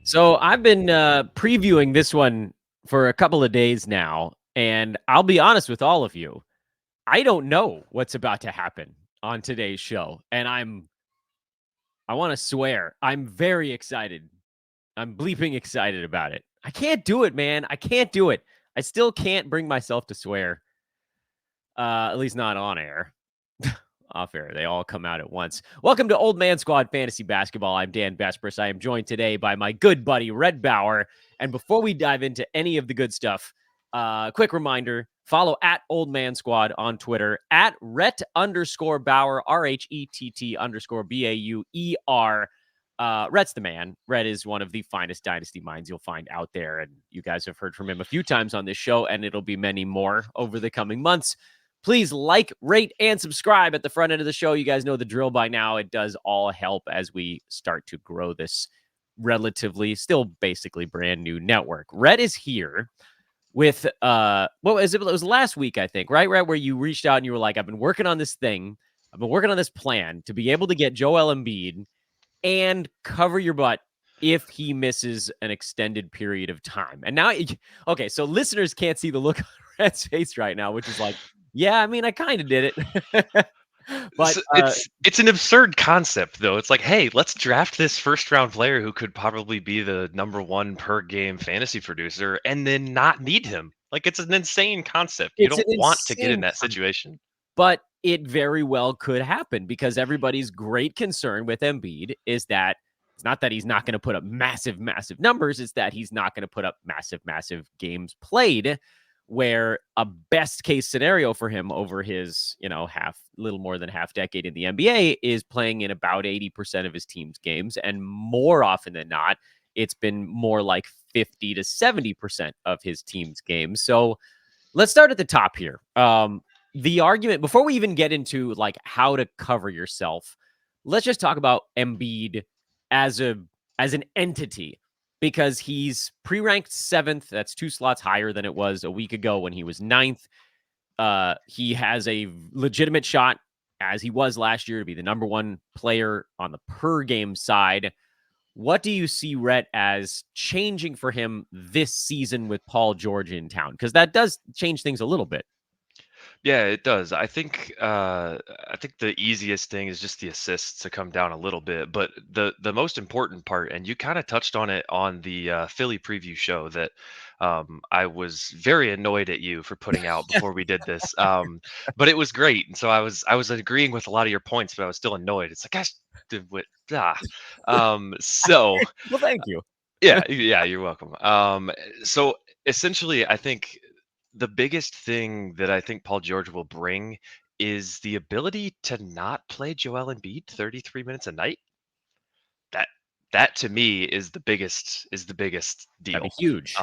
So I've been previewing this one for a couple of days now, and I'll be honest with all of you. I don't know what's about to happen on today's show, and I want to swear I'm very excited. I'm bleeping excited about it. I can't do it, man. I can't do it. I still can't bring myself to swear. At least not on air. Off air. They all come out at once. Welcome to Old Man Squad Fantasy Basketball. I'm Dan Besbris. I am joined today by my good buddy, Rhett Bauer. And before we dive into any of the good stuff, quick reminder, follow at Old Man Squad on Twitter, at Rhett_Bauer, RHETT_BAUER. Rhett's the man. Rhett is one of the finest dynasty minds you'll find out there. And you guys have heard from him a few times on this show, and it'll be many more over the coming months. Please like, rate, and subscribe at the front end of the show. You guys know the drill by now. It does all help as we start to grow this relatively, still basically brand new network. Rhett is here with, what was it? It was last week, I think, right, Rhett, where you reached out and you were like, I've been working on this thing. I've been working on this plan to be able to get Joel Embiid and cover your butt if he misses an extended period of time. And now, okay, so listeners can't see the look on Rhett's face right now, which is like, yeah, I mean, I kind of did it. But it's an absurd concept, though. It's like, hey, let's draft this first-round player who could probably be the number one per game fantasy producer, and then not need him. Like, it's an insane concept. You it's an don't want to get in insane that situation. But it very well could happen because everybody's great concern with Embiid is that it's not that he's not going to put up massive, massive numbers. It's that he's not going to put up massive, massive games played, where a best case scenario for him over his, little more than half decade in the NBA is playing in about 80% of his team's games. And more often than not, it's been more like 50 to 70% of his team's games. So let's start at the top here. The argument, before we even get into like how to cover yourself, let's just talk about Embiid as an entity, because he's pre-ranked 7th. That's 2 slots higher than it was a week ago when he was 9th. He has a legitimate shot, as he was last year, to be the number 1 player on the per game side. What do you see, Rhett, as changing for him this season with Paul George in town? Because that does change things a little bit. Yeah, it does. I think the easiest thing is just the assists to come down a little bit, but the most important part, and you kind of touched on it on the Philly preview show that I was very annoyed at you for putting out before we did this. But it was great, and so I was agreeing with a lot of your points, but I was still annoyed. It's like, gosh, ah. So Well, thank you. yeah, you're welcome. So essentially, I think the biggest thing that I think Paul George will bring is the ability to not play Joel Embiid 33 minutes a night. That that to me is the biggest That'd be deal. huge.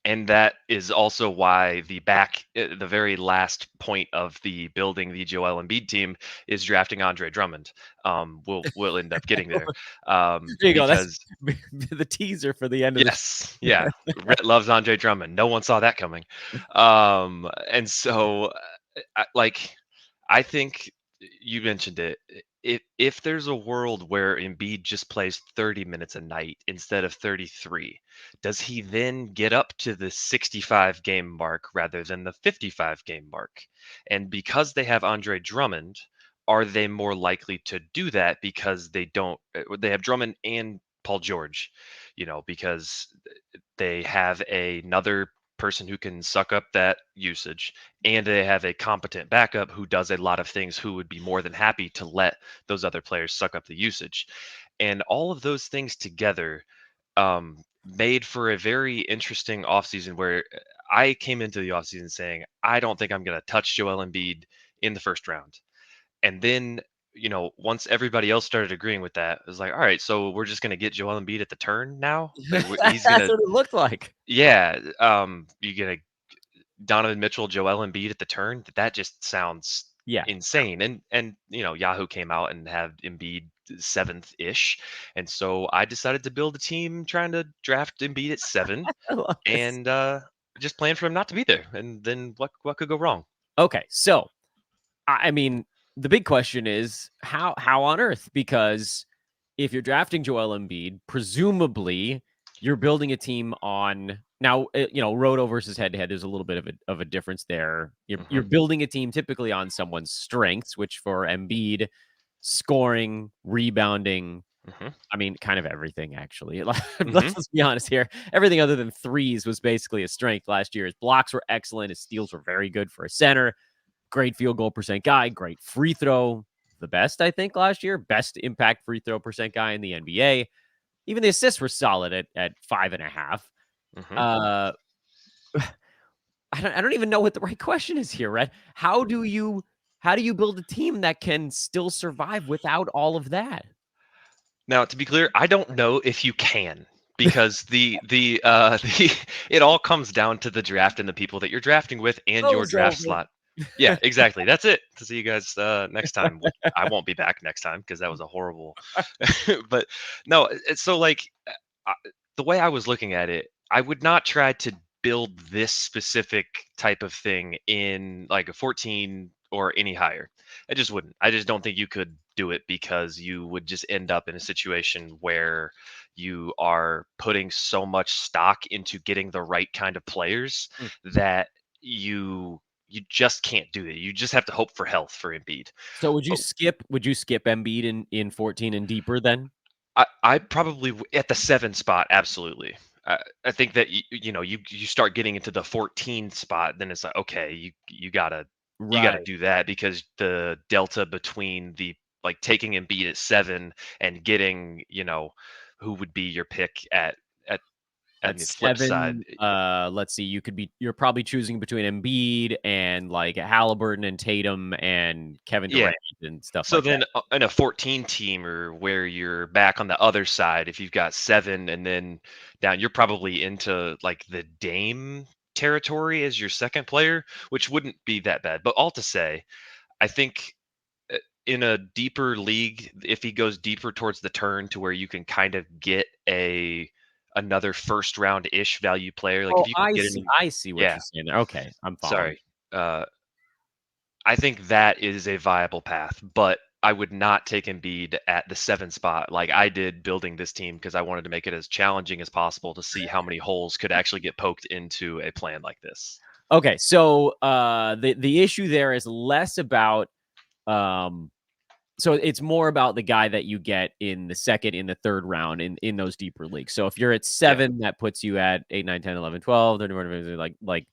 And that is also why the very last point of the building the Joel Embiid team is drafting Andre Drummond. We'll end up getting there There you go. That's because the teaser for the end of the yes, yeah, Rhett loves Andre Drummond. No one saw that coming. And so, like, I think you mentioned it. If there's a world where Embiid just plays 30 minutes a night instead of 33, does he then get up to the 65 game mark rather than the 55 game mark? And because they have Andre Drummond, are they more likely to do that because they have Drummond and Paul George, because they have another person who can suck up that usage, and they have a competent backup who does a lot of things, who would be more than happy to let those other players suck up the usage. And all of those things together made for a very interesting offseason where I came into the offseason saying, I don't think I'm going to touch Joel Embiid in the first round. And then, once everybody else started agreeing with that, it was like, all right, so we're just going to get Joel Embiid at the turn now. Like he's going That's to, what it looked like. yeah. You get a Donovan Mitchell, Joel Embiid at the turn. That just sounds Yeah. insane. And Yahoo came out and had Embiid 7th ish, and so I decided to build a team trying to draft Embiid at 7, I love this. and just plan for him not to be there. And then what could go wrong? Okay, so I mean, the big question is how on earth? Because if you're drafting Joel Embiid, presumably you're building a team on now, Roto versus head to head. There's a little bit of a difference there. You're Hmm. building a team typically on someone's strengths, which for Embiid, scoring, rebounding. Hmm. I mean, kind of everything actually. Hmm. Let's be honest here. Everything other than threes was basically a strength last year. His blocks were excellent. His steals were very good for a center. Great field goal percent guy. Great free throw. The best, I think, last year. Best impact free throw percent guy in the NBA. Even the assists were solid at 5.5. Hmm. Uh, I don't even know what the right question is here, Rhett. How do you build a team that can still survive without all of that? Now, to be clear, I don't know if you can, because the it all comes down to the draft and the people that you're drafting with and your Show's draft over. slot. Yeah, exactly. That's it. To see you guys next time. Which I won't be back next time because that was a horrible. But no, it's so like uh, the way I was looking at it, I would not try to build this specific type of thing in like a 14 or any higher. I just wouldn't. I just don't think you could do it because you would just end up in a situation where you are putting so much stock into getting the right kind of players Hmm. that you just can't do it. You just have to hope for health for Embiid. So would you Oh, skip Embiid in 14 and deeper then? I probably at the 7 spot, absolutely. I think that you start getting into the 14 spot, then it's like okay, you gotta Right. do that because the delta between the like taking Embiid at 7 and getting who would be your pick at on At the flip side. 7, let's see, you're probably choosing between Embiid and like Halliburton and Tatum and Kevin Yeah. Durant and stuff So like that. then in a 14 teamer where you're back on the other side, if you've got 7 and then down, you're probably into like the Dame territory as your second player, which wouldn't be that bad. But all to say, I think in a deeper league, if he goes deeper towards the turn to where you can kind of get another first round ish value player, like Oh, if you can I get see. any, I see what yeah, you're saying there. Okay, I'm following. sorry. I think that is a viable path, but I would not take Embiid at the 7 spot like I did building this team because I wanted to make it as challenging as possible to see how many holes could actually get poked into a plan like this. Okay, so the issue there is less about um so it's more about the guy that you get in the second, in the third round in those deeper leagues. So if you're at Yeah. 7, that puts you at 8, 9, 10, 11, 12, 13, like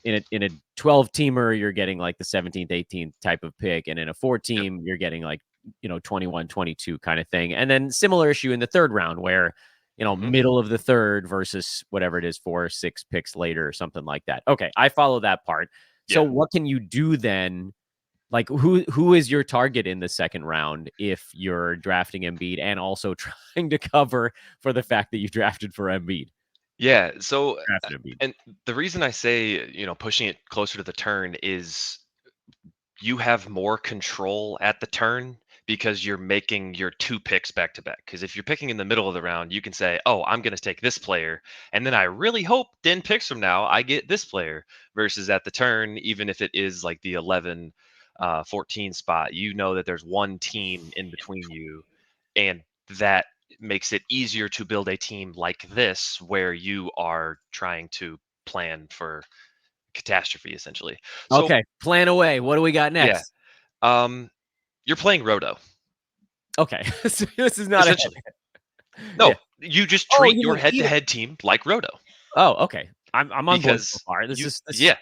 in a 12 teamer, you're getting like the 17th, 18th type of pick. And in a 4 Yep. team, you're getting like, 21, 22 kind of thing. And then similar issue in the third round where, Hmm. middle of the third versus whatever it is, 4 or 6 picks later or something like that. Okay. I follow that part. So Yeah. what can you do then? Like who is your target in the second round if you're drafting Embiid and also trying to cover for the fact that you drafted for Embiid? Yeah. So, Drafted Embiid. and the reason I say, pushing it closer to the turn is you have more control at the turn because you're making your 2 picks back to back. Because if you're picking in the middle of the round, you can say, "Oh, I'm going to take this player," and then I really hope 10 picks from now I get this player. Versus at the turn, even if it is like the 11, 14 spot, you know that there's one team in between you, and that makes it easier to build a team like this where you are trying to plan for catastrophe essentially. So Okay, plan away. What do we got yeah, next? um, you're playing Roto, Okay, so this is not a essentially. yeah. No, you just Oh, treat you your mean even? head-to-head team like Roto Oh, okay. I'm on board so because far. This you is this yeah,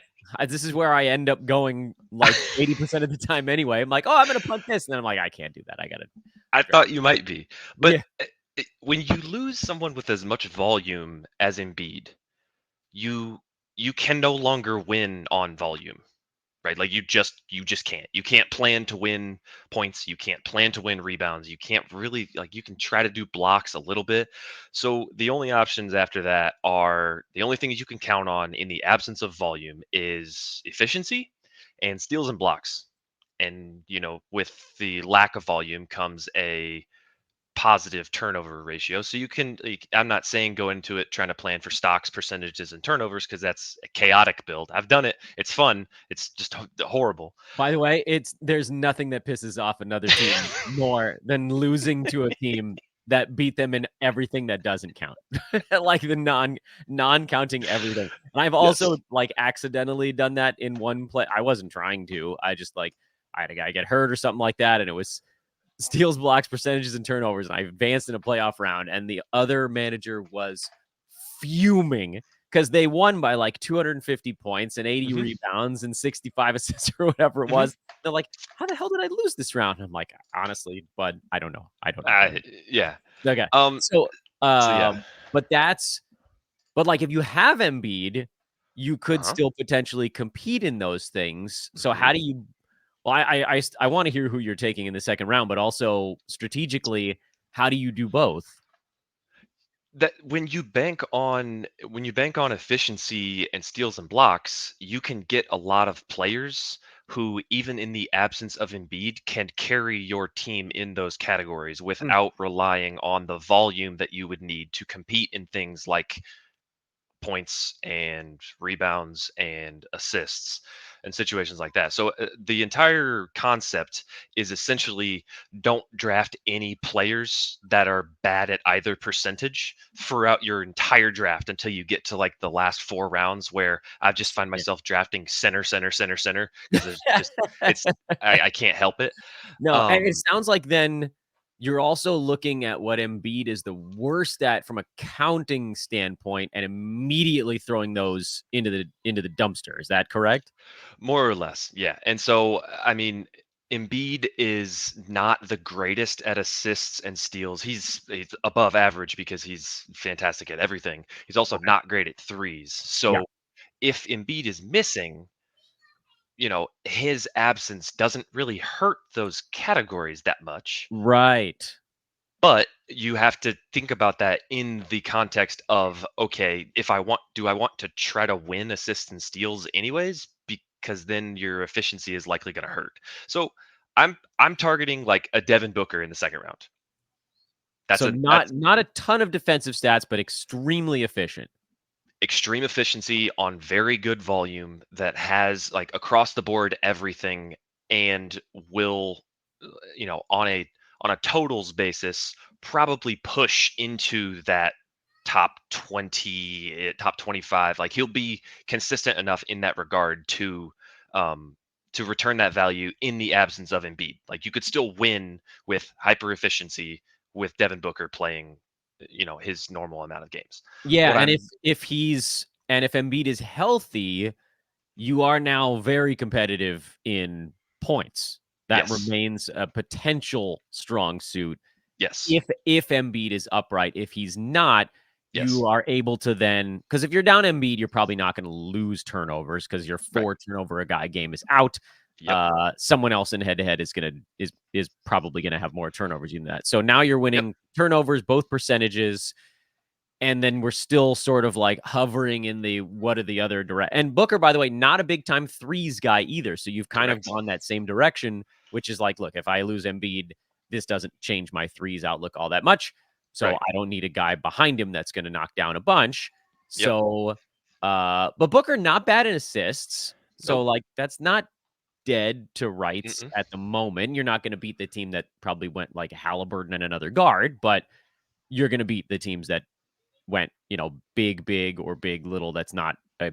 this is where I end up going like 80% of the time anyway. I'm like, oh, I'm gonna punt this, and then I'm like, I can't do that. I gotta I draft. thought you might be. But Yeah. when you lose someone with as much volume as Embiid, you you can no longer win on volume. Right? Like you just can't. You can't plan to win points. You can't plan to win rebounds. You can't really like you can try to do blocks a little bit. So the only options after that are the only things you can count on in the absence of volume is efficiency and steals and blocks. And with the lack of volume comes a positive turnover ratio. So you can, like, I'm not saying go into it trying to plan for stocks, percentages, and turnovers because that's a chaotic build. I've done it. It's fun. It's just horrible. By the way, there's nothing that pisses off another team more than losing to a team that beat them in everything that doesn't count, like the non-counting everything. And I've also Yes. like accidentally done that in one play. I wasn't trying to. I just like I had a guy get hurt or something like that, and it was steals, blocks, percentages, and turnovers. And I advanced in a playoff round, and the other manager was fuming because they won by like 250 points and 80 Hmm. rebounds and 65 assists or whatever it Hmm. was. They're like, how the hell did I lose this round? I'm like, honestly, bud, I don't know. I don't know how to. Yeah. Okay. Um. So, So yeah. but that's, but like if you have Embiid, you Uh could huh. still potentially compete in those things. So Hmm. how do you, well, I want to hear who you're taking in the second round, but also strategically, how do you do both? That when you bank on efficiency and steals and blocks, you can get a lot of players who, even in the absence of Embiid, can carry your team in those categories Mm, without relying on the volume that you would need to compete in things like points and rebounds and assists and situations like that. So the entire concept is essentially don't draft any players that are bad at either percentage throughout your entire draft until you get to like the last 4 rounds where I just find yeah. myself drafting center, center, center, center because there's just it's I can't help it. No, and it Um, sounds like then you're also looking at what Embiid is the worst at from a counting standpoint and immediately throwing those into the dumpster. Is that correct? More or less, yeah. And so, I mean, Embiid is not the greatest at assists and steals. He's above average because he's fantastic at everything. He's also Okay. not great at threes. Yeah. So if Embiid is missing, his absence doesn't really hurt those categories that much. Right. But you have to think about that in the context of, okay, if do I want to try to win assists and steals anyways? Because then your efficiency is likely going to hurt. So I'm targeting like a Devin Booker in the second round. So That's not a ton of defensive stats, but extremely efficient. extreme efficiency on very good volume that has like across the board everything and will on a totals basis probably push into that top 20 top 25. Like he'll be consistent enough in that regard um to return that value in the absence of Embiid. Like you could still win with hyper efficiency with Devin Booker playing his normal amount of games. Yeah, What and I'm if Embiid is healthy, you are now very competitive in points. That Yes. remains a potential strong suit Yes. if Embiid is upright. If he's not, you Yes. are able to then because if you're down Embiid, you're probably not going to lose turnovers because your Right. 4 turnover a guy game is out. Yep. Someone else in head to head is probably gonna have more turnovers than that. So now you're Yep. winning turnovers, both percentages, and then we're still sort of like hovering in the what are the other direct. And Booker, by the way, not a big time threes guy either. So you've kind of Correct. gone that same direction, which is like, look, if I lose Embiid, this doesn't change my threes outlook all that much. So Right. I don't need a guy behind him that's going to knock down a bunch. Yep. So, but Booker not bad in assists. So Nope. like that's not dead to rights Mm-mm. at the moment. You're not going to beat the team that probably went like Halliburton and another guard, but you're going to beat the teams that went, big or big little. That's not a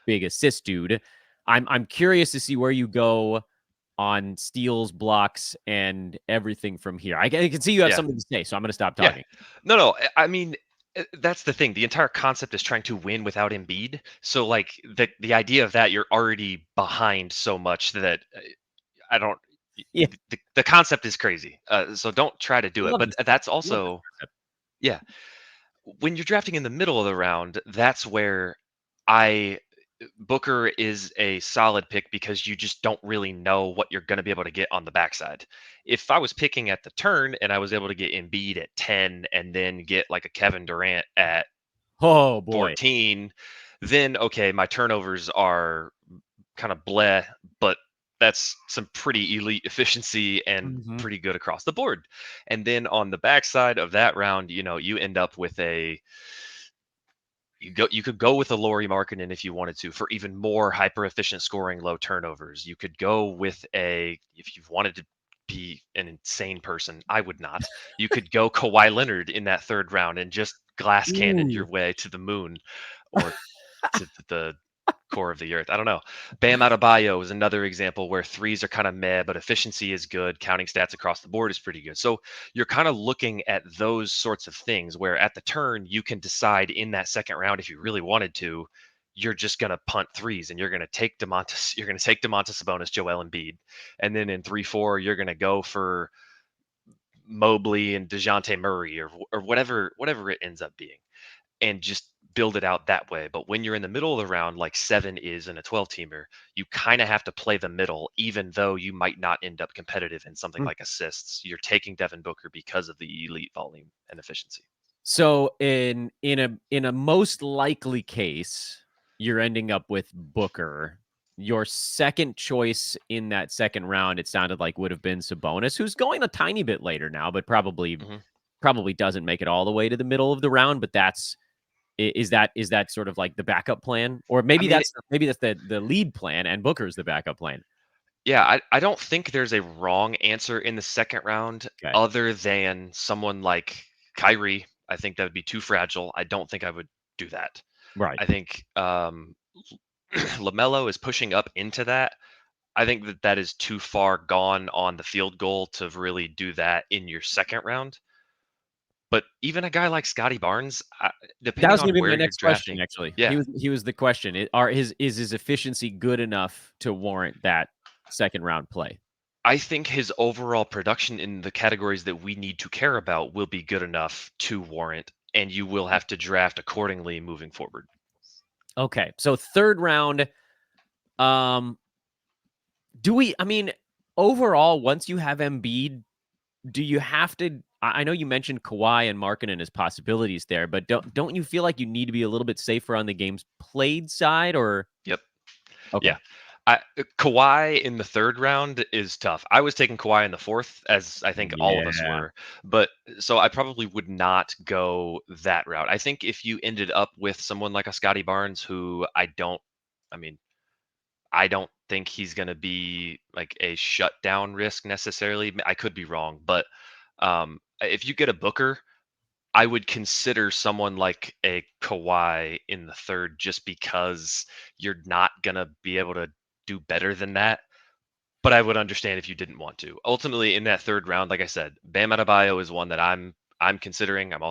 big assist dude. I'm curious to see where you go on steals, blocks, and everything from here. I can see you have Yeah. something to say, so I'm going to stop Yeah. talking. No, no. I mean, that's the thing. The entire concept is trying to win without Embiid. So, like the idea of that, you're already behind so much that I don't. Yeah, The concept is crazy. So don't try to I do it. love But this. that's I love this also concept. yeah. When you're drafting in the middle of the round, that's where I Booker is a solid pick because you just don't really know what you're going to be able to get on the backside. If I was picking at the turn and I was able to get Embiid at 10 and then get like a Kevin Durant at Oh boy. 14, then okay, my turnovers are kind of bleh, but that's some pretty elite efficiency and Hmm. pretty good across the board. And then on the backside of that round, you end up with you could go with a Laurie Markkinen if you wanted to for even more hyper efficient scoring, low turnovers. You could go with a if you wanted to be an insane person. I would not. You could go Kawhi Leonard in that third round and just glass cannon your Ooh. way to the moon or to the core of the earth. I don't know. Bam Adebayo is another example where threes are kind of meh, but efficiency is good. Counting stats across the board is pretty good. So you're kind of looking at those sorts of things where at the turn you can decide in that second round if you really wanted to, you're just going to punt threes and you're going to take you're going to take Demontis Sabonis, Joel Embiid, and then in 3-4 you're going to go for Mobley and DeJounte Murray or whatever it ends up being and just build it out that way. But when you're in the middle of the round, like 7 is in a 12 teamer, you kind of have to play the middle, even though you might not end up competitive in something Mm. like assists. You're taking Devin Booker because of the elite volume and efficiency. So in a most likely case, you're ending up with Booker. Your second choice in that second round, it sounded like would have been Sabonis, who's going a tiny bit later now, but probably hmm probably doesn't make it all the way to the middle of the round. But is that sort of like the backup plan, or I maybe mean, that's the lead plan, and Booker's the backup plan. yeah, I don't think there's a wrong answer in the second round Okay, other than someone like Kyrie. I think that would be too fragile. I don't think I would do that. right. I think LaMelo is pushing up into that. I think that is too far gone on the field goal to really do that in your second round. But even a guy like Scotty Barnes, That depending was going on to be where my you're next question. drafting, Actually, he yeah, was the question. Is his efficiency good enough to warrant that second round play? I think his overall production in the categories that we need to care about will be good enough to warrant, and you will have to draft accordingly moving forward. Okay, so third round. Um, do we? I mean, overall, once you have Embiid, do you have to? I know you mentioned Kawhi and Markkanen as possibilities there, but don't you feel like you need to be a little bit safer on the games played side? Or Yep. okay, Yeah. Kawhi in the third round is tough. I was taking Kawhi in the fourth, as I think all of us yeah, were. But so I probably would not go that route. I think if you ended up with someone like a Scotty Barnes, who I mean, I don't think he's going to be like a shutdown risk necessarily. I could be wrong, but if you get a Booker, I would consider someone like a Kawhi in the third just because you're not going to be able to do better than that. But I would understand if you didn't want to. Ultimately, in that third round, like I said, Bam Adebayo is one that I'm considering. I'm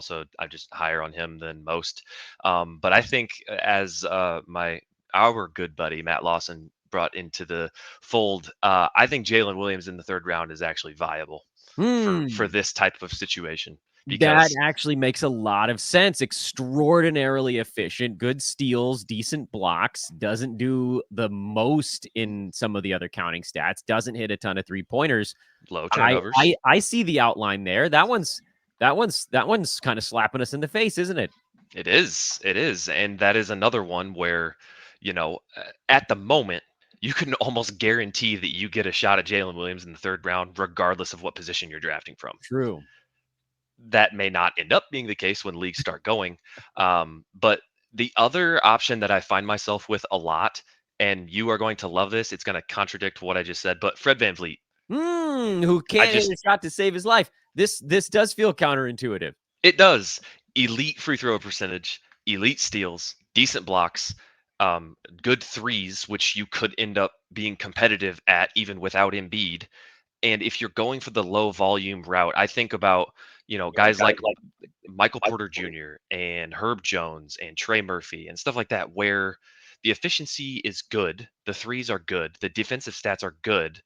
just higher on him than most. But I think as our good buddy Matt Lawson brought into the fold, I think Jalen Williams in the third round is actually viable for hmm. this type of situation That because actually makes a lot of sense. Extraordinarily efficient, good steals, decent blocks, doesn't do the most in some of the other counting stats, doesn't hit a ton of three-pointers. low I turnovers. I see the outline there. That one's kind of slapping us in the face, isn't it? It is, and that is another one where, at the moment, you can almost guarantee that you get a shot at Jalen Williams in the third round, regardless of what position you're drafting from. True. That may not end up being the case when leagues start going. But the other option that I find myself with a lot, and you are going to love this, it's going to contradict what I just said, but Fred Van Vliet. Who I can't hit just a shot to save his life. This does feel counterintuitive. It does. Elite free throw percentage, elite steals, decent blocks, good threes, which you could end up being competitive at even without Embiid. And if you're going for the low volume route, I think about, guys like Michael Porter Jr. and Herb Jones and Trey Murphy and stuff like that, where the efficiency is good, the threes are good, the defensive stats are good,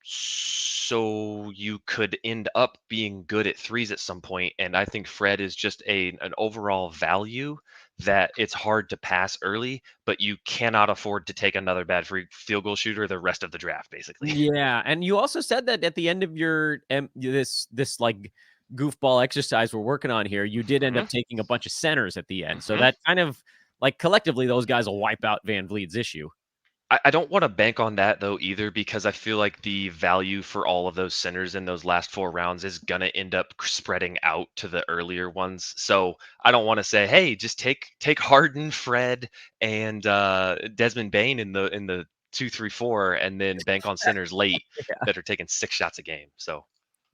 so you could end up being good at threes at some point, and I think Fred is just an overall value that it's hard to pass early, but you cannot afford to take another bad free field goal shooter the rest of the draft, basically. Yeah, and you also said that at the end of your this like goofball exercise we're working on here, you did end hmm up taking a bunch of centers at the end. So hmm that kind of like collectively those guys will wipe out Van Vliet's issue. I don't want to bank on that though either because I feel like the value for all of those centers in those last 4 rounds is gonna end up spreading out to the earlier ones. So I don't want to say, hey, just take Harden, Fred, and Desmond Bain in the 2, 3, 4, and then bank on centers late that are taking 6 shots a game. So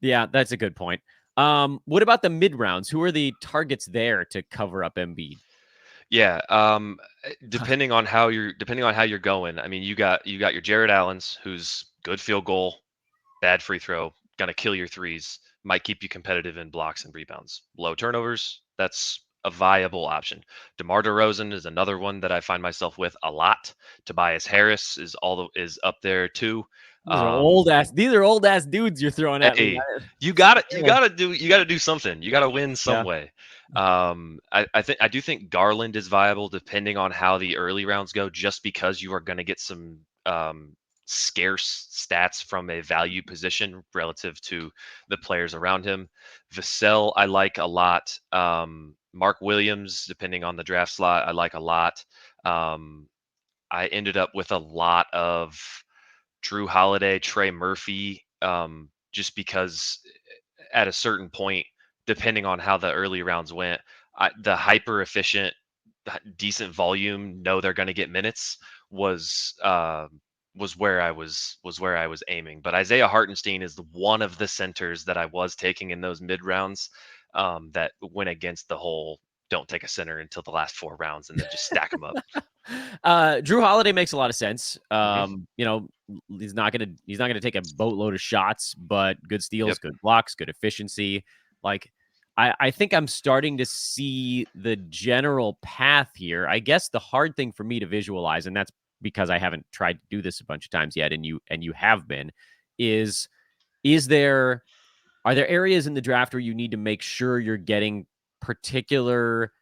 Yeah, that's a good point. What about the mid rounds? Who are the targets there to cover up Embiid? yeah, depending on how you're going. I mean, you got your Jared Allens, who's good field goal, bad free throw, gonna kill your threes, might keep you competitive in blocks and rebounds. Low turnovers, that's a viable option. DeMar DeRozan is another one that I find myself with a lot. Tobias Harris is up there too. These are Um, old ass. These are old ass dudes you're throwing at me. Hey, Yeah. you gotta do something. You gotta win some Yeah. way. I do think Garland is viable depending on how the early rounds go, just because you are gonna get some scarce stats from a value position relative to the players around him. Vassell, I like a lot. Mark Williams, depending on the draft slot, I like a lot. Um, I ended up with a lot of Drew Holiday, Trey Murphy, just because at a certain point, depending on how the early rounds went, the hyper efficient, decent volume, know they're going to get minutes was was where I was aiming. But Isaiah Hartenstein is one of the centers that I was taking in those mid rounds that went against the whole don't take a center until the last 4 rounds and then just stack them up. Drew Holiday makes a lot of sense. Hmm. He's not gonna take a boatload of shots, but good steals, Yep. good blocks, good efficiency. Like, I think I'm starting to see the general path here. I guess the hard thing for me to visualize, and that's because I haven't tried to do this a bunch of times yet, and you have been, is is there are there areas in the draft where you need to make sure you're getting particular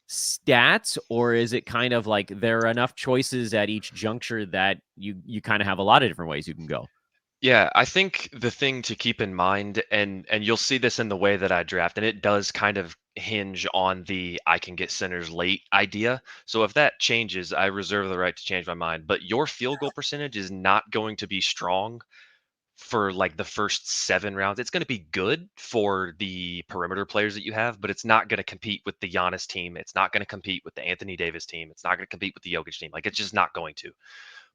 stats, or is it kind of like there are enough choices at each juncture that you kind of have a lot of different ways you can go? Yeah, I think the thing to keep in mind, and you'll see this in the way that I draft, and it does kind of hinge on the I can get centers late idea. So if that changes, I reserve the right to change my mind. But your field goal percentage is not going to be strong for like the first 7 rounds. It's going to be good for the perimeter players that you have, but it's not going to compete with the Giannis team. It's not going to compete with the Anthony Davis team. It's not going to compete with the Jokic team. Like, it's just not going to.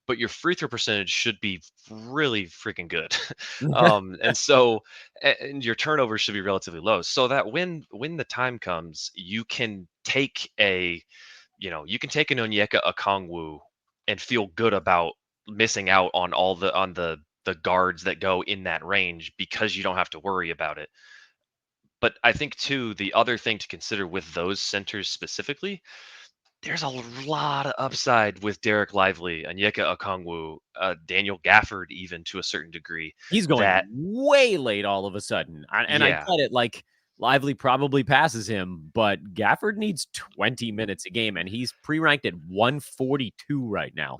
But your free throw percentage should be really freaking good. And so and your turnovers should be relatively low. So that when the time comes, you can take an Onyeka Okongwu and feel good about missing out on the guards that go in that range because you don't have to worry about it. But I think too, the other thing to consider with those centers specifically, there's a lot of upside with Derek Lively, Onyeka Okongwu, Daniel Gafford, even to a certain degree. He's going That, way late all of a sudden. And I yeah, get it, like Lively probably passes him, but Gafford needs 20 minutes a game and he's pre-ranked at 142 right now.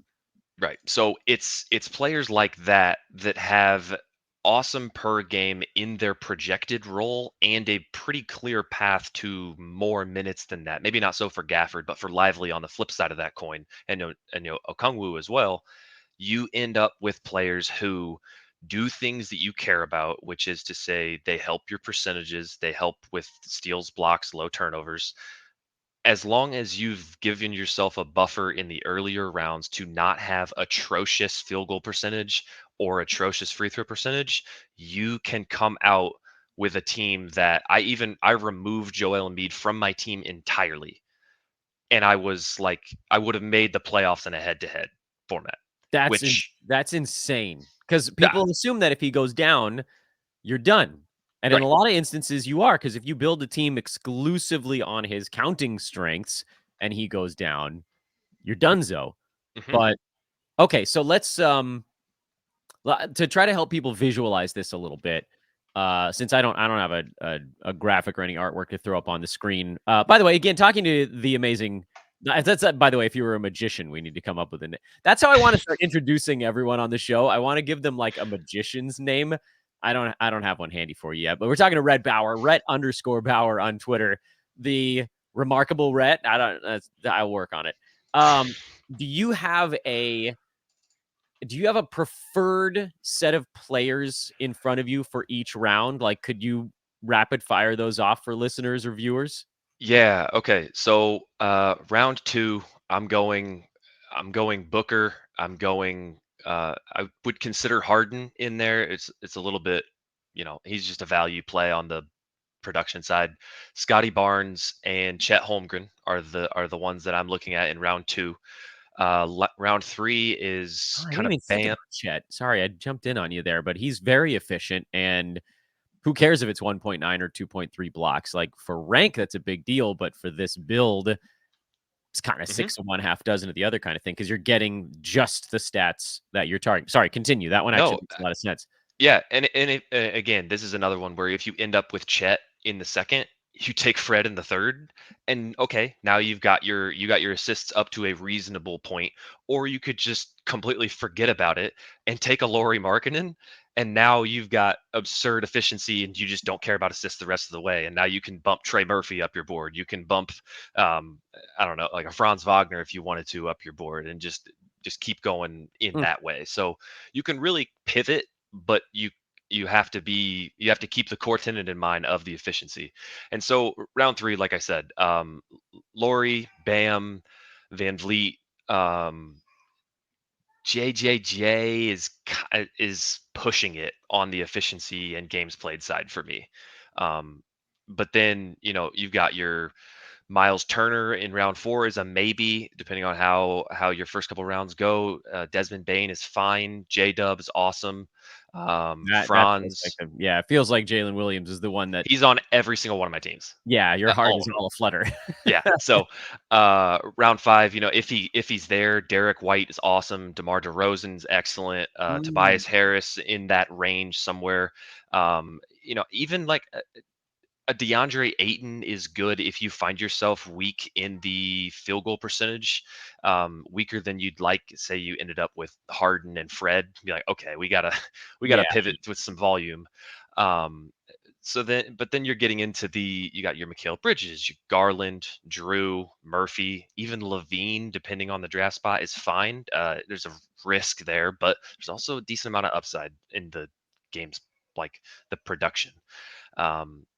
right. So it's players like that that have awesome per game in their projected role and a pretty clear path to more minutes than that. Maybe not so for Gafford, but for Lively on the flip side of that coin, and Okongwu as well. You end up with players who do things that you care about, which is to say they help your percentages, they help with steals, blocks, low turnovers. As long as you've given yourself a buffer in the earlier rounds to not have atrocious field goal percentage or atrocious free throw percentage, you can come out with a team that I removed Joel Embiid from my team entirely. And I was like, I would have made the playoffs in a head to head format, which, That's insane. Because yeah, people assume that if he goes down, you're done. And in right. a lot of instances, you are, because if you build a team exclusively on his counting strengths and he goes down, you're donezo. Hmm. But okay, so let's to try to help people visualize this a little bit. Since I don't have a graphic or any artwork to throw up on the screen. By the way, again, talking to the amazing. That's by the way, if you were a magician, we need to come up with a name. That's how I want to start introducing everyone on the show. I want to give them like a magician's name. I don't have one handy for you yet, but we're talking to Rhett Bauer, Rhett_Bauer on Twitter. The remarkable Rhett. I'll work on it. Um, do you have a preferred set of players in front of you for each round? Like, could you rapid fire those off for listeners or viewers? Yeah. Okay. So round two, I'm going Booker. I'm going I would consider Harden in there. It's a little bit, he's just a value play on the production side. Scotty Barnes and Chet Holmgren are the ones that I'm looking at in round two. Round three Oh, is I didn't kind of even think Bam. about Chet. Sorry, I jumped in on you there, but he's very efficient. And who cares if it's 1.9 or 2.3 blocks? Like for rank, that's a big deal. But for this build, it's kind of hmm 6 of one, half dozen of the other kind of thing because you're getting just the stats that you're targeting. Sorry, continue. That one actually No, makes a lot of sense. yeah, again, this is another one where if you end up with Chet in the second, you take Fred in the third, and okay, now you got your assists up to a reasonable point, or you could just completely forget about it and take a Laurie Markkinen, and now you've got absurd efficiency, and you just don't care about assists the rest of the way, and now you can bump Trey Murphy up your board, you can bump, um, I don't know, like a Franz Wagner if you wanted to up your board, and just keep going in Mm. that way. So you can really pivot, but you have to keep the core tenet in mind of the efficiency. And so round three, like I said, Laurie, Bam, Van Vliet, JJJ is pushing it on the efficiency and games played side for me. Um, but then you've got your Miles Turner in round four is a maybe, depending on how your first couple rounds go. Desmond Bain is fine. J Dub is awesome. That feels like Franz, yeah, it feels like Jalen Williams is the one that he's on every single one of my teams. yeah, your heart All is of them. all aflutter. Yeah. So round five, if he's there, Derek White is awesome. DeMar DeRozan's excellent. Mm, Tobias Harris in that range somewhere. Even like a DeAndre Ayton is good if you find yourself weak in the field goal percentage, weaker than you'd like. Say you ended up with Harden and Fred, be like, okay, we gotta we yeah. gotta pivot with some volume. Um, but then you're getting into you got your Mikal Bridges, your Garland, Drew, Murphy, even Levine, depending on the draft spot, is fine. There's a risk there, but there's also a decent amount of upside in the games, like the production.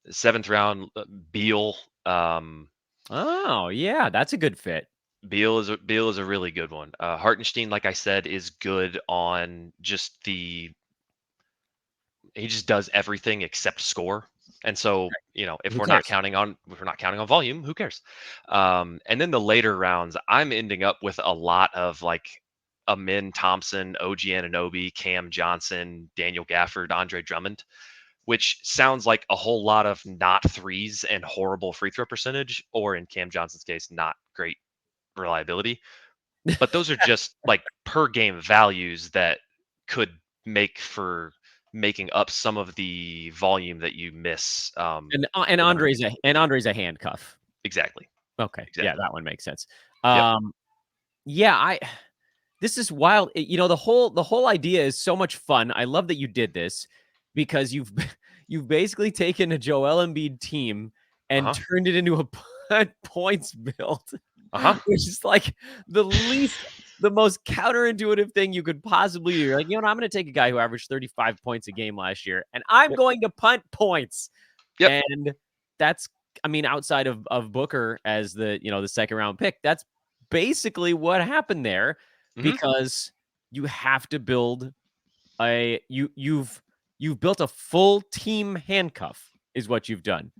Seventh round, Beal. Um, Oh, yeah, that's a good fit. Beal is a really good one. Hartenstein, like I said, is good on just he just does everything except score. And so, if Who we're not cares? counting on if we're not counting on volume, who cares? And then the later rounds, I'm ending up with a lot of like Amin Thompson, OG Anunoby, Cam Johnson, Daniel Gafford, Andre Drummond, which sounds like a whole lot of not threes and horrible free throw percentage, or in Cam Johnson's case, not great reliability. But those are just like per game values that could make for making up some of the volume that you miss. And Without Andre's a handcuff. exactly, Okay, yeah, exactly. that one makes sense. Yep. Yeah, I this is wild. The whole idea is so much fun. I love that you did this because you've you've basically taken a Joel Embiid team Uh and huh. turned it into a points build, Uh huh. which is like the most counterintuitive thing you could possibly do. You're like, I'm going to take a guy who averaged 35 points a game last year, and I'm Yep. going to punt points. Yep. And that's, I mean, outside of Booker as the second round pick, that's basically what happened there hmm because you have to build you've built a full team handcuff is what you've done.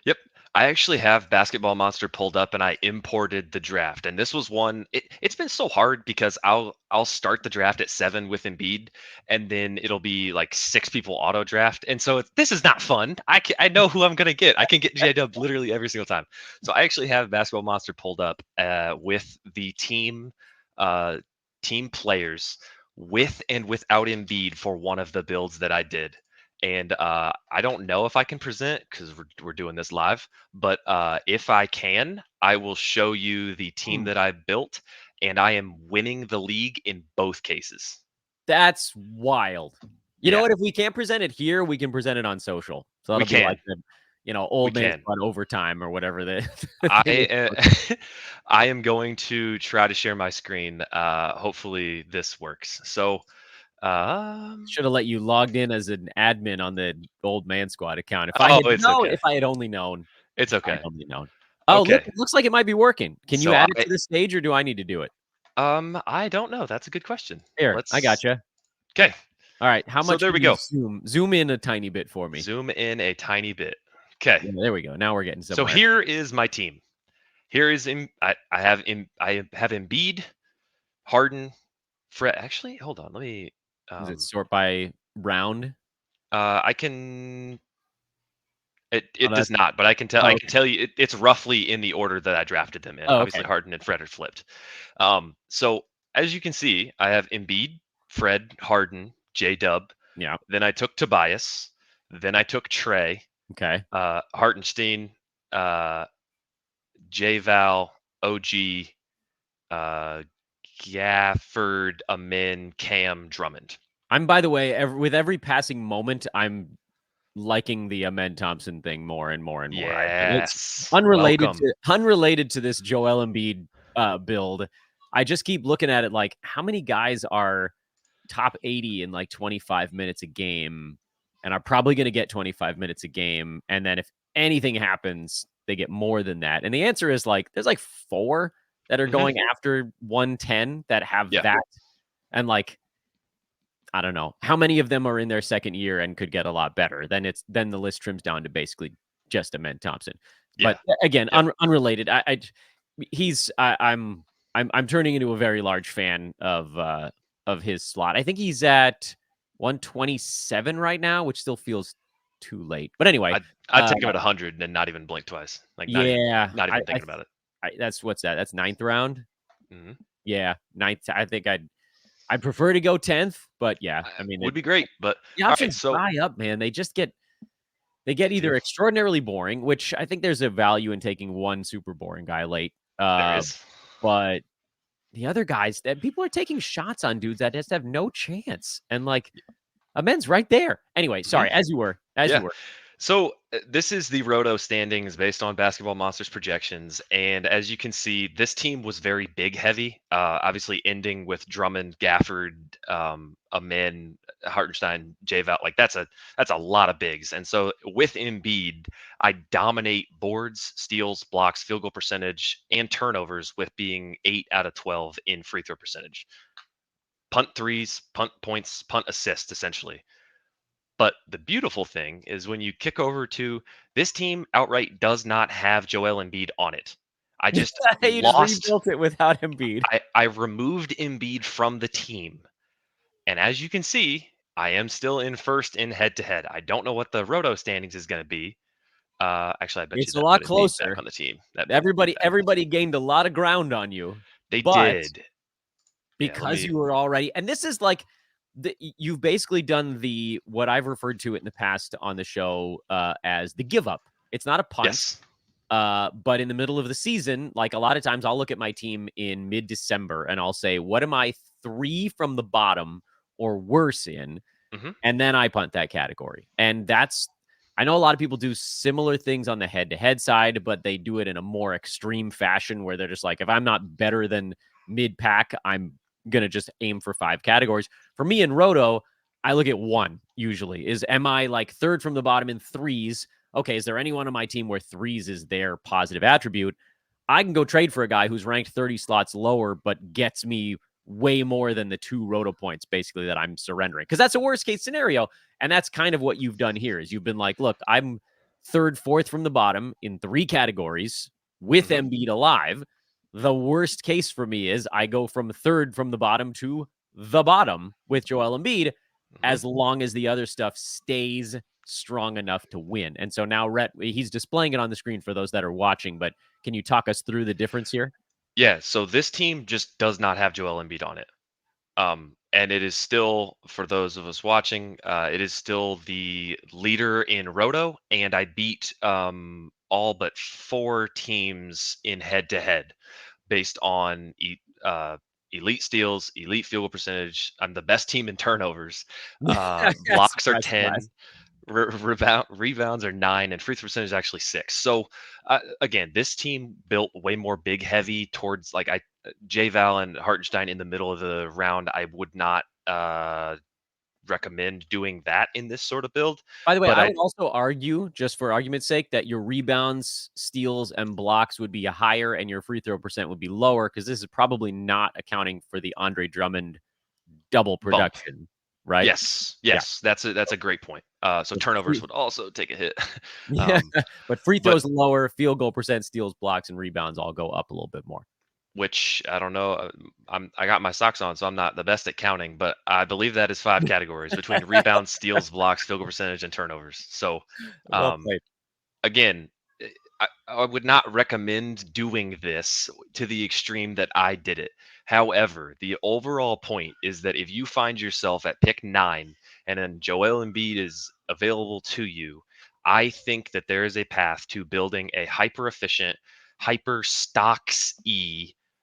Yep. I actually have Basketball Monster pulled up and I imported the draft. And this was one it's been so hard because I'll start the draft at 7 with Embiid and then it'll be like 6 people auto draft. And so this is not fun. I know who I'm going to get. I can get J-Dub literally every single time. So I actually have Basketball Monster pulled up with the uh team players with and without Embiid for one of the builds that I did. And I don't know if I can present because we're doing this live, but if I can, I will show you the team Hmm. that I built, and I am winning the league in both cases. That's wild. You know Yeah, what? If we can't present it here, we can present it on social. So we that'll be like can. the We old man can. squad overtime or whatever the thing is. I I am going to try to share my screen. Hopefully this works. So, um, Should have let you logged in as an admin on the old man squad account. oh, it's okay. If I had only known, It's if I had okay. only known. Oh, look, Okay. it looks like it might be working. Can you So add it to the stage or do I need to do it? I don't know. That's a good question. Here, I Let's. gotcha. Okay. All right, how So much there can we you go. zoom in a tiny bit for me? Zoom in a tiny bit. Okay. Yeah, there we go. Now we're getting So somewhere. here is my team. Here is I have Embiid, Harden, Fred. Actually, hold on. Let me. Does it Um, sort by round? I can. Oh, It does that's not, but I can tell. oh, I can okay. tell you it's roughly in the order that I drafted them in. Oh, Obviously, okay. Harden and Fred are flipped. So as you can see, I have Embiid, Fred, Harden, J Dub. Yeah. Then I took Tobias. Then I took Trey, Okay. Hartenstein, uh, J Val, OG, uh, Gafford, Amin, Cam, Drummond. I'm, by the way, with every passing moment, I'm liking the Amen Thompson thing more and more and more. It's Yes. Welcome. unrelated to this Joel Embiid build. I just keep looking at it like how many guys are top 80 in like 25 minutes a game and are probably going to get 25 minutes a game. And then if anything happens, they get more than that. And the answer is like there's like four that are Hmm. going after 110 that have Yeah. that. And like I don't know how many of them are in their second year and could get a lot better. Then the list trims down to basically just Amen Thompson. Yeah. But again, Yep. unrelated. I'm turning into a very large fan of his slot. I think he's at 127 right now, which still feels too late. But anyway, I'd uh, take him at 100 and not even blink twice. Like yeah, not even thinking about it. that's what's that? That's ninth round. Hmm. Yeah, ninth. I think I'd prefer to go 10th, but yeah, I mean Would be great, but the all right. options So dry up, man. They get they do. either extraordinarily boring, which I think there's a value in taking one super boring guy late. There is. But the other guys that people are taking shots on dudes that just have no chance. And like Amen's right there. Anyway, Mhm. sorry, as you were. As you Yeah. were. So this is the Roto standings based on Basketball Monsters projections, and as you can see, this team was very big heavy. Obviously, ending with Drummond, Gafford, Amin, Hartenstein, J Val. Like that's a lot of bigs. And so with Embiid, I dominate boards, steals, blocks, field goal percentage, and turnovers with being 8 out of 12 in free throw percentage. Punt threes, punt points, punt assists, essentially. But the beautiful thing is when you kick over to this team outright does not have Joel Embiid on it. I just You just lost. rebuilt it without Embiid. I removed Embiid from the team. And as you can see, I am still in first in head to head. I don't know what the Roto standings is going to be. Actually, I bet you It's a that lot put Embiid back closer. on the team. That put Embiid Everybody back on the everybody team. gained a lot of ground on you. They But did. Yeah, let because me. you were already and this is like you've basically done the what I've referred to it in the past on the show as the give up. It's not a punt. Yes. But in the middle of the season, like a lot of times I'll look at my team in mid-December and I'll say, what am I three from the bottom or worse in? Hmm. And then I punt that category. And that's I know a lot of people do similar things on the head-to-head side, but they do it in a more extreme fashion where they're just like, if I'm not better than mid-pack, I'm gonna just aim for five categories. For me in Roto, I look at one usually. Is am I like third from the bottom in threes? Okay, is there anyone on my team where threes is their positive attribute? I can go trade for a guy who's ranked 30 slots lower, but gets me way more than the two roto points basically that I'm surrendering. Because that's a worst case scenario. And that's kind of what you've done here is you've been like, look, I'm third, fourth from the bottom in three categories with Hmm. Embiid alive. The worst case for me is I go from third from the bottom to the bottom with Joel Embiid Hmm. as long as the other stuff stays strong enough to win. And so now Rhett, he's displaying it on the screen for those that are watching, but can you talk us through the difference here? Yeah. So this team just does not have Joel Embiid on it. And it is still, for those of us watching, it is still the leader in Roto, and I beat all but four teams in head to head based on elite steals, elite field goal percentage. I'm the best team in turnovers. Blocks are Surprise, surprise. 10, rebounds are 9, and free throw percentage is actually 6. So again, this team built way more big heavy towards like J Val and Hartenstein in the middle of the round. I would not recommend doing that in this sort of build. By the way, But I I would also argue, just for argument's sake, that your rebounds, steals, and blocks would be higher and your free throw percent would be lower because this is probably not accounting for the Andre Drummond double bump. production, right? Yes, Yeah. yes, that's a great point. So But turnovers would also take a hit. yeah, um, but free but throws lower, field goal percent, steals, blocks, and rebounds all go up a little bit more. which I don't know. I got my socks on, so I'm not the best at counting, but I believe that is 5 categories between rebounds, steals, blocks, field goal percentage, and turnovers. So, Well um, played. again, I would not recommend doing this to the extreme that I did it. However, the overall point is that if you find yourself at pick 9 and then Joel Embiid is available to you, I think that there is a path to building a hyper efficient, hyper stocks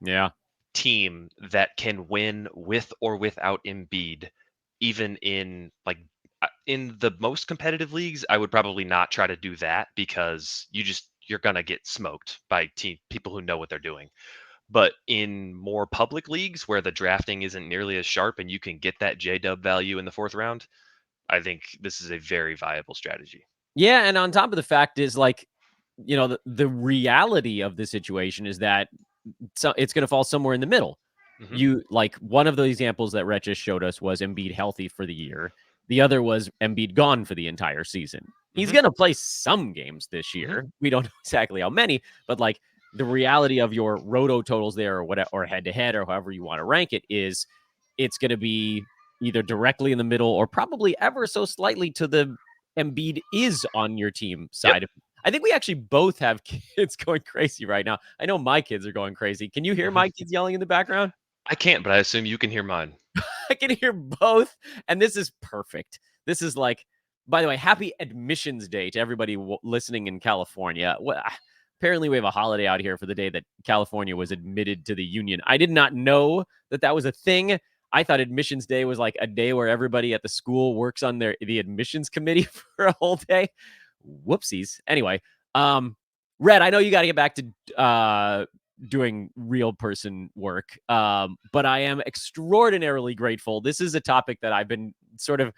Yeah. team that can win with or without Embiid, even in in the most competitive leagues. I would probably not try to do that because you're gonna get smoked by people who know what they're doing. But in more public leagues where the drafting isn't nearly as sharp and you can get that J Dub value in the fourth round, I think this is a very viable strategy. Yeah, and on top of the fact is like, the reality of the situation is that it's going to fall somewhere in the middle. Hmm. You like one of the examples that Rhett just showed us was Embiid healthy for the year. The other was Embiid gone for the entire season. He's Hmm. going to play some games this Hmm. year. We don't know exactly how many, but like the reality of your roto totals there or whatever, or head to head or however you want to rank it is it's going to be either directly in the middle or probably ever so slightly to the Embiid is on your team Yep. side. I think we actually both have kids going crazy right now. I know my kids are going crazy. Can you hear Hmm. my kids yelling in the background? I can't, but I assume you can hear mine. I can hear both. And this is perfect. This is like, by the way, happy admissions day to everybody listening in California. Apparently, we have a holiday out here for the day that California was admitted to the union. I did not know that that was a thing. I thought admissions day was like a day where everybody at the school works on the admissions committee for a whole day. Whoopsies. Anyway, Red, I know you got to get back to doing real person work. But I am extraordinarily grateful. This is a topic that I've been sort of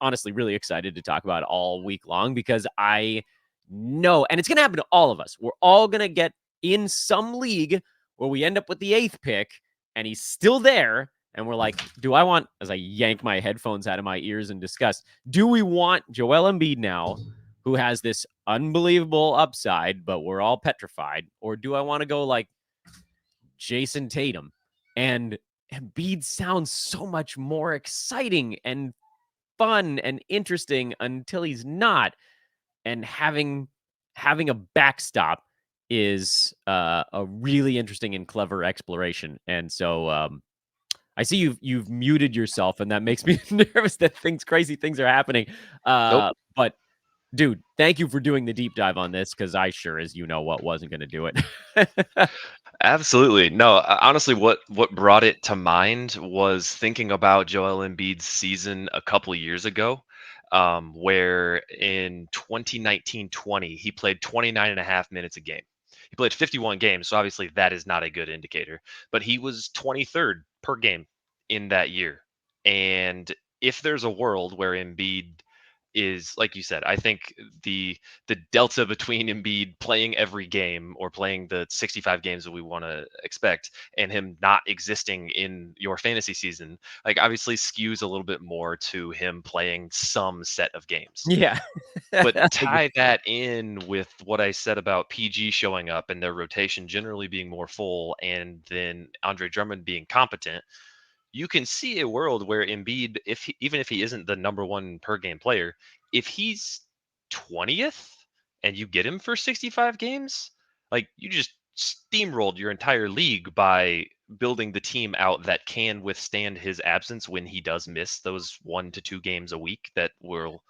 honestly really excited to talk about all week long because I know, and it's going to happen to all of us. We're all going to get in some league where we end up with the 8th pick and he's still there. And we're like, do I want, as I yank my headphones out of my ears in disgust, do we want Joel Embiid now, who has this unbelievable upside, but we're all petrified? Or do I want to go like Jason Tatum? And Embiid sounds so much more exciting and fun and interesting until he's not. And having a backstop is a really interesting and clever exploration. And so I see you've muted yourself, and that makes me nervous that crazy things are happening. Nope. But dude, thank you for doing the deep dive on this because I sure as what wasn't going to do it. Absolutely. No, honestly, what brought it to mind was thinking about Joel Embiid's season a couple of years ago, where in 2019-20, he played 29 and a half minutes a game. He played 51 games, so obviously that is not a good indicator, but he was 23rd per game in that year. And if there's a world where Embiid is, like you said, I think the delta between Embiid playing every game or playing the 65 games that we want to expect and him not existing in your fantasy season, like obviously skews a little bit more to him playing some set of games. Yeah. But tie that in with what I said about PG showing up and their rotation generally being more full and then Andre Drummond being competent, you can see a world where Embiid, even if he isn't the number one per game player, if he's 20th and you get him for 65 games, like you just steamrolled your entire league by building the team out that can withstand his absence when he does miss those 1 to 2 games a week that will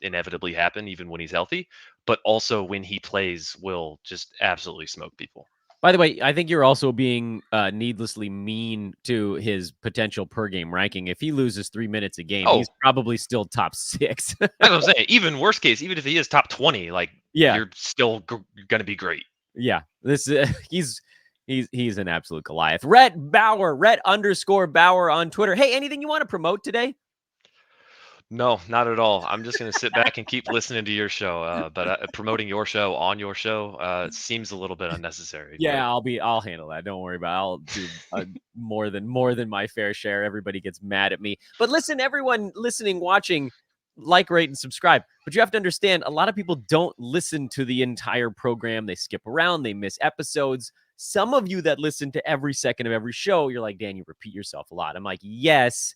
inevitably happen even when he's healthy, but also when he plays will just absolutely smoke people. By the way, I think you're also being needlessly mean to his potential per game ranking. If he loses 3 minutes a game, Oh, he's probably still top 6. that's what I'm saying. Even worst case, even if he is top 20, like Yeah. you're still going to be great. Yeah. This he's an absolute Goliath. Rhett Bauer, Rhett _ Bauer on Twitter. Hey, anything you want to promote today? No, not at all. I'm just gonna sit back and keep listening to your show. But promoting your show on your show seems a little bit unnecessary. But Yeah, I'll handle that. Don't worry about it. I'll do more than my fair share. Everybody gets mad at me. But listen, everyone listening, watching, like, rate, and subscribe. But you have to understand, a lot of people don't listen to the entire program. They skip around, they miss episodes. Some of you that listen to every second of every show, you're like, Dan, you repeat yourself a lot. I'm like, yes,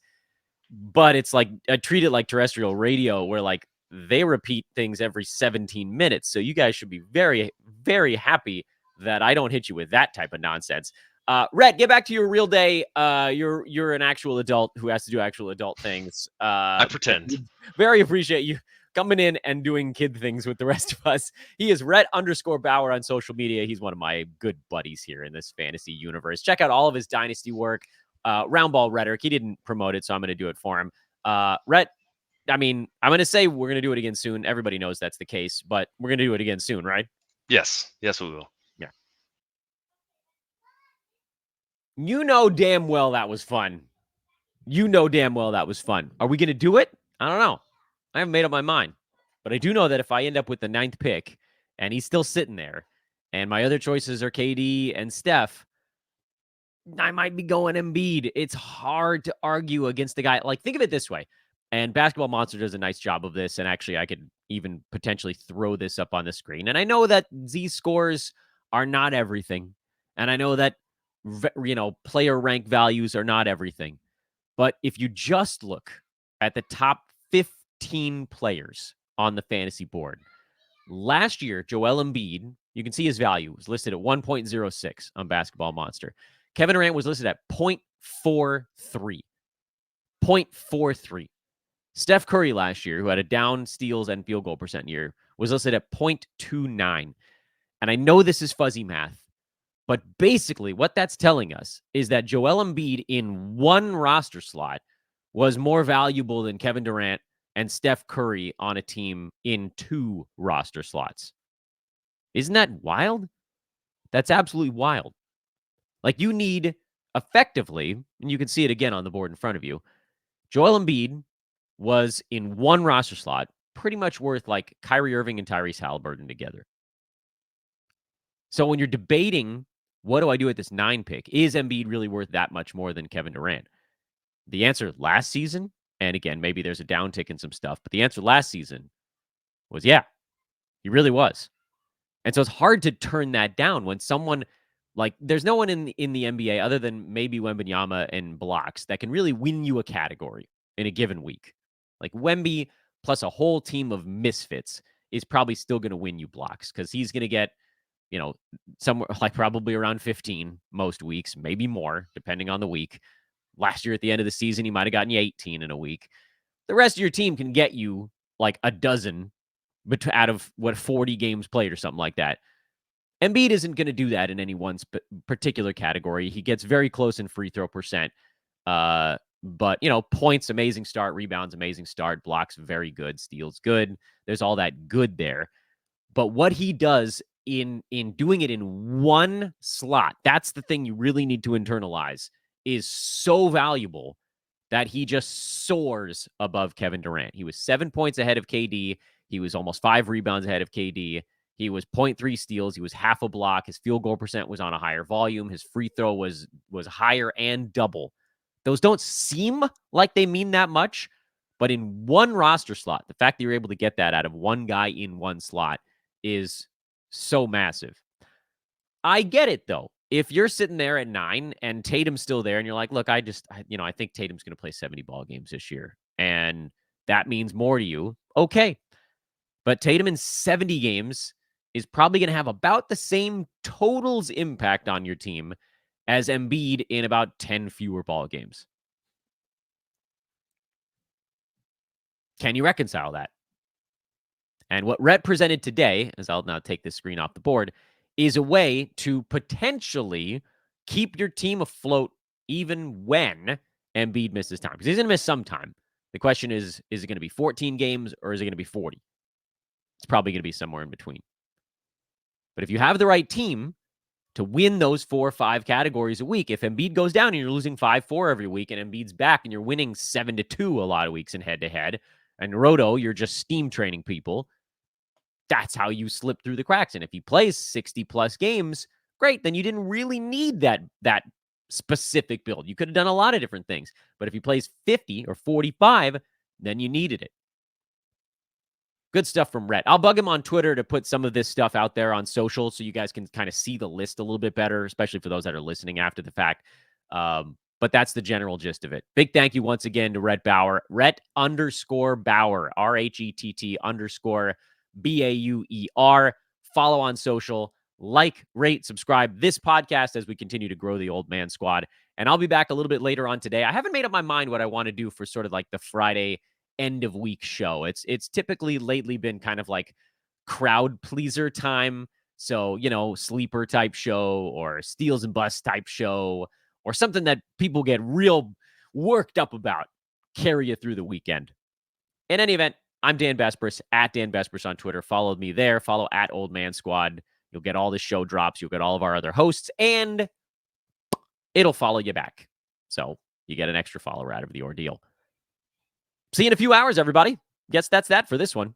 but it's like I treat it like terrestrial radio, where like they repeat things every 17 minutes. So you guys should be very, very happy that I don't hit you with that type of nonsense. Rhett, get back to your real day. You're an actual adult who has to do actual adult things. I pretend. Very appreciate you coming in and doing kid things with the rest of us. He is Rhett_Bauer on social media. He's one of my good buddies here in this fantasy universe. Check out all of his dynasty work. Roundball Rhetoric. He didn't promote it, so I'm going to do it for him. Rhett, I mean, I'm going to say we're going to do it again soon. Everybody knows that's the case, but we're going to do it again soon, right? Yes, we will. Yeah. You know damn well that was fun. You know damn well that was fun. Are we going to do it? I don't know. I haven't made up my mind. But I do know that if I end up with the 9th pick and he's still sitting there and my other choices are KD and Steph, I might be going Embiid. It's hard to argue against the guy. Like, think of it this way. And Basketball Monster does a nice job of this. And actually, I could even potentially throw this up on the screen. And I know that Z scores are not everything. And I know that, player rank values are not everything. But if you just look at the top 15 players on the fantasy board, last year, Joel Embiid, you can see his value, was listed at 1.06 on Basketball Monster. Kevin Durant was listed at 0.43. 0.43. Steph Curry last year, who had a down steals and field goal percent year, was listed at 0.29. And I know this is fuzzy math, but basically what that's telling us is that Joel Embiid in one roster slot was more valuable than Kevin Durant and Steph Curry on a team in 2 roster slots. Isn't that wild? That's absolutely wild. Like, you need effectively, and you can see it again on the board in front of you, Joel Embiid was in one roster slot pretty much worth like Kyrie Irving and Tyrese Halliburton together. So when you're debating, what do I do at this 9 pick? Is Embiid really worth that much more than Kevin Durant? The answer last season, and again, maybe there's a downtick in some stuff, but the answer last season was, yeah, he really was. And so it's hard to turn that down when someone, like, there's no one in the NBA other than maybe Wembanyama and blocks that can really win you a category in a given week. Like, Wemby plus a whole team of misfits is probably still going to win you blocks because he's going to get, somewhere like probably around 15 most weeks, maybe more, depending on the week. Last year at the end of the season, he might have gotten you 18 in a week. The rest of your team can get you like a dozen out of 40 games played or something like that. Embiid isn't going to do that in any one particular category. He gets very close in free throw percent. But, points, amazing start, rebounds, amazing start, blocks, very good, steals, good. There's all that good there. But what he does in doing it in one slot, that's the thing you really need to internalize, is so valuable that he just soars above Kevin Durant. He was 7 points ahead of KD. He was almost 5 rebounds ahead of KD. He was 0.3 steals. He was half a block. His field goal percent was on a higher volume. His free throw was higher and double. Those don't seem like they mean that much, but in one roster slot, the fact that you're able to get that out of one guy in one slot is so massive. I get it, though. If you're sitting there at 9 and Tatum's still there and you're like, look, I think Tatum's going to play 70 ball games this year, and that means more to you, okay. But Tatum in 70 games is probably going to have about the same totals impact on your team as Embiid in about 10 fewer ball games. Can you reconcile that? And what Rhett presented today, as I'll now take this screen off the board, is a way to potentially keep your team afloat even when Embiid misses time. Because he's going to miss some time. The question is it going to be 14 games or is it going to be 40? It's probably going to be somewhere in between. But if you have the right team to win those 4 or 5 categories a week, if Embiid goes down and you're losing 5-4 every week and Embiid's back and you're winning 7-2 a lot of weeks in head-to-head, And Roto, you're just steam training people. That's how you slip through the cracks. And if he plays 60 plus games, great. Then you didn't really need that specific build. You could have done a lot of different things. But if he plays 50 or 45, then you needed it. Good stuff from Rhett. I'll bug him on Twitter to put some of this stuff out there on social so you guys can kind of see the list a little bit better, especially for those that are listening after the fact. But that's the general gist of it. Big thank you once again to Rhett Bauer. Rhett_Bauer, RHETT_BAUER. Follow on social, like, rate, subscribe this podcast as we continue to grow the Old Man Squad. And I'll be back a little bit later on today. I haven't made up my mind what I want to do for sort of like the Friday end of week show. It's typically lately been kind of like crowd pleaser time. So, sleeper type show or steals and busts type show or something that people get real worked up about, carry you through the weekend. In any event, I'm Dan Besbris, at Dan Besbris on Twitter. Follow me there. Follow at Old Man Squad. You'll get all the show drops. You'll get all of our other hosts, and it'll follow you back. So you get an extra follower out of the ordeal. See you in a few hours, everybody. Guess that's that for this one.